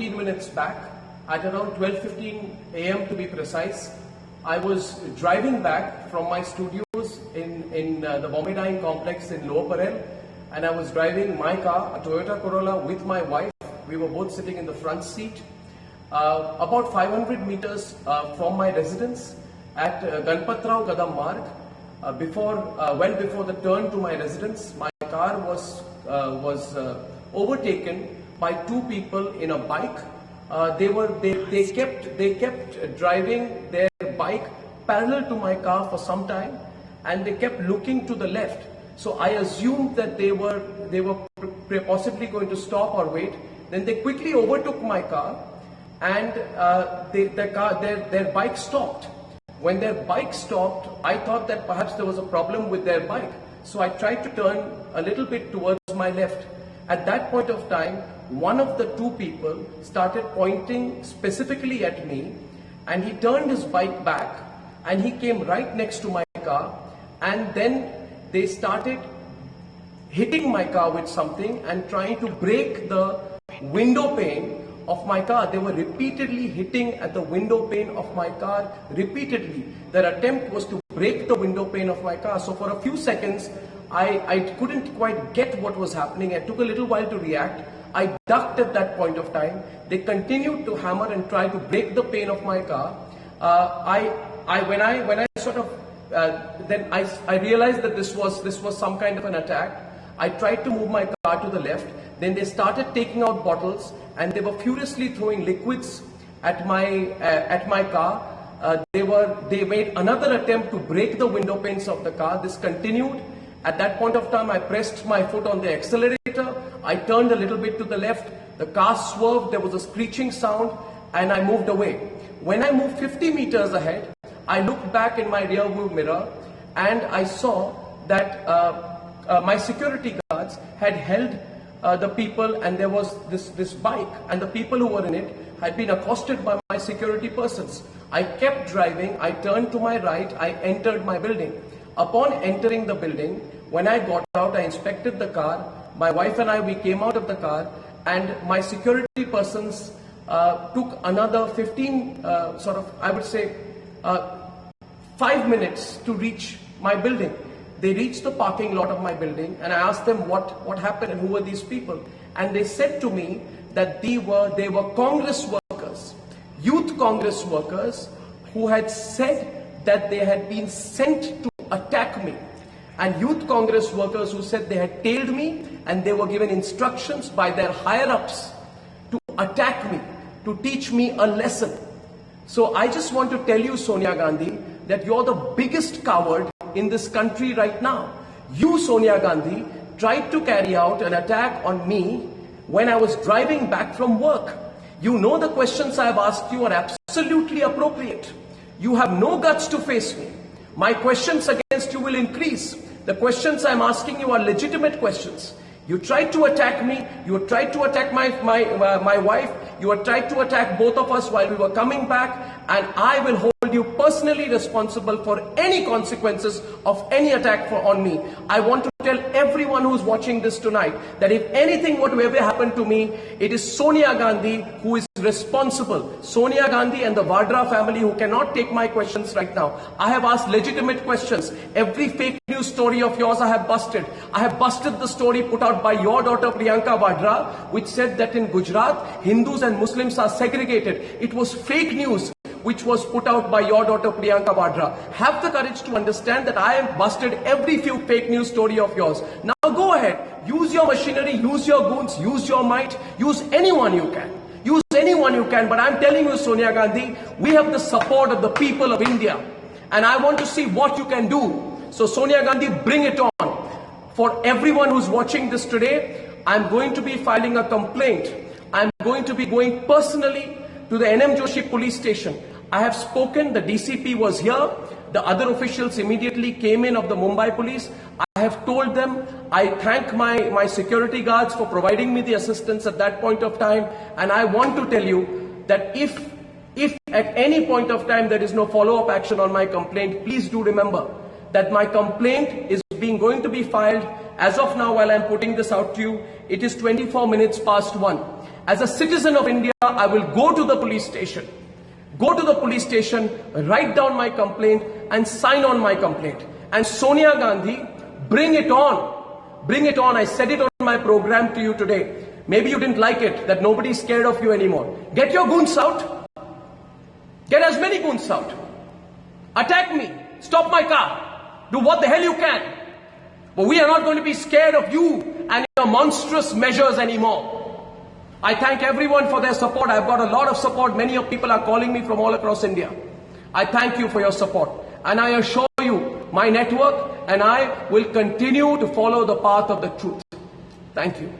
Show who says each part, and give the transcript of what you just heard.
Speaker 1: 15 minutes back, at around 12:15 a.m. to be precise, I was driving back from my studios in the Bombay Dyeing Complex in Lower Parel, and I was driving my car, a Toyota Corolla, with my wife. We were both sitting in the front seat. About 500 meters from my residence at Ganpatrao Kadam Marg, well before the turn to my residence, my car was overtaken by two people in a bike. They kept driving their bike parallel to my car for some time, and they kept looking to the left. So I assumed that they were possibly going to stop or wait. Then they quickly overtook my car, and their bike stopped. When their bike stopped, I thought that perhaps there was a problem with their bike. So I tried to turn a little bit towards my left. At that point of time, one of the two people started pointing specifically at me, and he turned his bike back and he came right next to my car, and then they started hitting my car with something and trying to break the window pane of my car. They were repeatedly hitting at the window pane of my car, repeatedly. Their attempt was to break the window pane of my car. So for a few seconds, I couldn't quite get what was happening. It took a little while to react. I ducked at that point of time. They continued to hammer and try to break the pane of my car. When I realized that this was some kind of an attack. I tried to move my car to the left. Then they started taking out bottles, and they were furiously throwing liquids at my car. They made another attempt to break the window panes of the car. This continued. At that point of time, I pressed my foot on the accelerator. I turned a little bit to the left. The car swerved. There was a screeching sound, and I moved away. When I moved 50 meters ahead, I looked back in my rear view mirror, and I saw that my security guards had held the people, and there was this bike, and the people who were in it had been accosted by my security persons. I kept driving. I turned to my right. I entered my building. Upon entering the building, when I got out, I inspected the car. My wife and I, we came out of the car, and my security persons took another 5 minutes to reach my building. They reached the parking lot of my building, and I asked them what happened and who were these people. And they said to me that they were Congress workers, youth Congress workers, who had said that they had been sent to attack me. And youth Congress workers who said they had tailed me, and they were given instructions by their higher-ups to attack me, to teach me a lesson. So I just want to tell you, Sonia Gandhi, that you're the biggest coward in this country right now. You, Sonia Gandhi, tried to carry out an attack on me when I was driving back from work. You know the questions I have asked you are absolutely appropriate. You have no guts to face me. My questions against you will increase. The questions I'm asking you are legitimate questions. You tried to attack me. You tried to attack my wife. You had tried to attack both of us while we were coming back, and I will hold you personally responsible for any consequences of any attack on me. I want to tell everyone who's watching this tonight that if anything were to ever happen to me, it is Sonia Gandhi who is responsible. Sonia Gandhi and the Vadra family, who cannot take my questions right now. I have asked legitimate questions. Every fake news story of yours I have busted. I have busted the story put out by your daughter Priyanka Vadra, which said that in Gujarat, Hindus and Muslims are segregated. It was fake news which was put out by your daughter Priyanka Vadra. Have the courage to understand that I have busted every few fake news story of yours. Now go ahead, use your machinery, use your goons, use your might, use anyone you can. Use anyone you can, but I'm telling you, Sonia Gandhi, we have the support of the people of India, and I want to see what you can do. So Sonia Gandhi, bring it on. For everyone who's watching this today, I'm going to be filing a complaint. I'm going to be going personally to the NM Joshi police station. I have spoken, the DCP was here, the other officials immediately came in of the Mumbai police. I have told them, I thank my security guards for providing me the assistance at that point of time, and I want to tell you that if at any point of time there is no follow-up action on my complaint, please do remember that my complaint is going to be filed as of now while I'm putting this out to you. It is 24 minutes past 1. As a citizen of India, I will go to the police station. Go to the police station, write down my complaint and sign on my complaint. And Sonia Gandhi, bring it on. Bring it on. I said it on my program to you today. Maybe you didn't like it, that nobody's scared of you anymore. Get your goons out. Get as many goons out. Attack me. Stop my car. Do what the hell you can. But we are not going to be scared of you and your monstrous measures anymore. I thank everyone for their support. I've got a lot of support. Many of people are calling me from all across India. I thank you for your support. And I assure you, my network and I will continue to follow the path of the truth. Thank you.